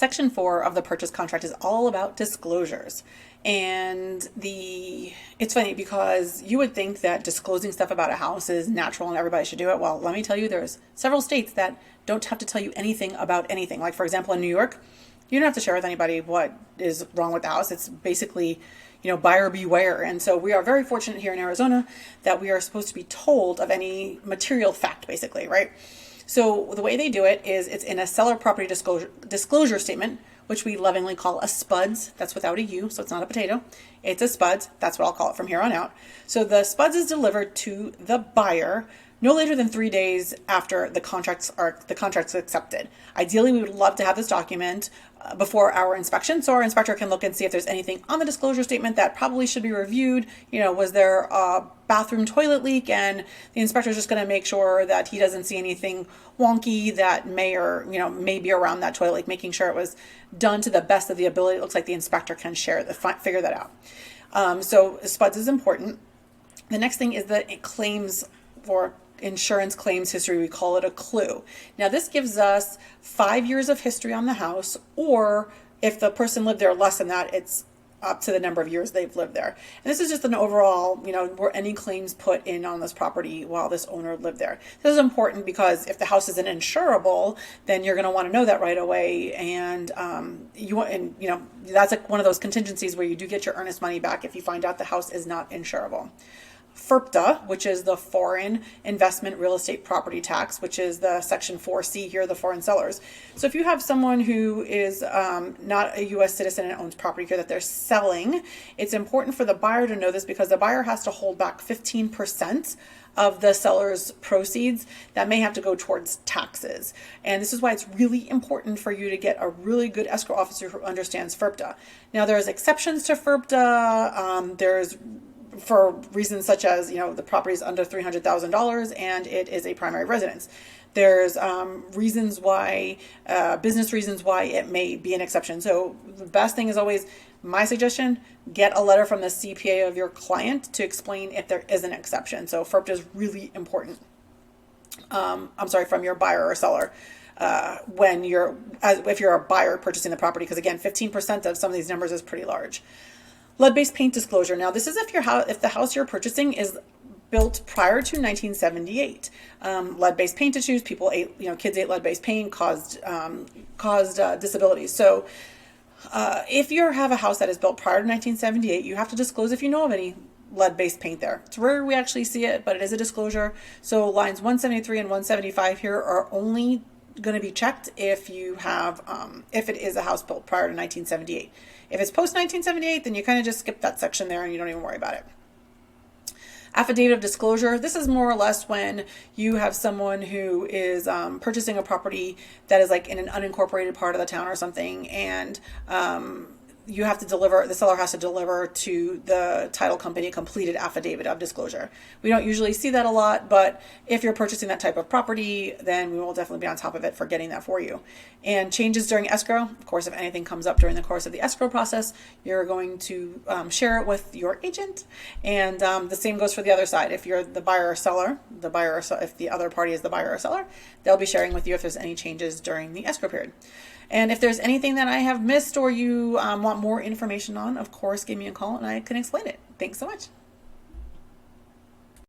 Section 4 of the purchase contract is all about disclosures. And it's funny because you would think that disclosing stuff about a house is natural and everybody should do it. Well, let me tell you, there's several states that don't have to tell you anything about anything. Like, for example, in New York, you don't have to share with anybody what is wrong with the house. It's basically, buyer beware. And so we are very fortunate here in Arizona that we are supposed to be told of any material fact, basically, right? So the way they do it is it's in a seller property disclosure statement, which we lovingly call a SPUDS. That's without a U, so it's not a potato. It's a SPUDS. That's what I'll call it from here on out. So the SPUDS is delivered to the buyer no later than 3 days after the contract's accepted. Ideally, we would love to have this document before our inspection, so our inspector can look and see if there's anything on the disclosure statement that probably should be reviewed. Was there a bathroom toilet leak? And the inspector is just going to make sure that he doesn't see anything wonky that may be around that toilet leak, making sure it was done to the best of the ability. It looks like the inspector can figure that out. So SPUDS is important. The next thing is the claims or insurance claims history. We call it a clue. Now, this gives us 5 years of history on the house, or if the person lived there less than that, it's up to the number of years they've lived there. And this is just an overall, were any claims put in on this property while this owner lived there. This is important because if the house isn't insurable, then you're going to want to know that right away. And that's like one of those contingencies where you do get your earnest money back if you find out the house is not insurable. FIRPTA, which is the Foreign Investment Real Estate Property Tax, which is the Section 4C here, the foreign sellers. So if you have someone who is not a U.S. citizen and owns property here that they're selling, it's important for the buyer to know this because the buyer has to hold back 15% of the seller's proceeds that may have to go towards taxes. And this is why it's really important for you to get a really good escrow officer who understands FIRPTA. Now, there's exceptions to FIRPTA. There's for reasons such as, the property is under $300,000 and it is a primary residence. There's reasons why, business reasons why it may be an exception. So the best thing is always, my suggestion, get a letter from the CPA of your client to explain if there is an exception. So FIRPTA is really important. From your buyer or seller. If you're a buyer purchasing the property, because again, 15% of some of these numbers is pretty large. Lead-based paint disclosure. Now, this is if the house you're purchasing is built prior to 1978. Lead-based paint issues, kids ate lead-based paint, caused disabilities. So if you have a house that is built prior to 1978, you have to disclose if you know of any lead-based paint there. It's rare we actually see it, but it is a disclosure. So lines 173 and 175 here are only going to be checked if you have if it is a house built prior to 1978. If it's post 1978, then you kind of just skip that section there and you don't even worry about it. Affidavit of disclosure. This is more or less when you have someone who is purchasing a property that is like in an unincorporated part of the town or something, and the seller has to deliver to the title company a completed affidavit of disclosure. We don't usually see that a lot, but if you're purchasing that type of property, then we will definitely be on top of it for getting that for you. And changes during escrow. Of course, if anything comes up during the course of the escrow process, you're going to share it with your agent. And the same goes for the other side. If you're the buyer or seller, if the other party is the buyer or seller, they'll be sharing with you if there's any changes during the escrow period. And if there's anything that I have missed or you want more information on, of course, give me a call and I can explain it. Thanks so much.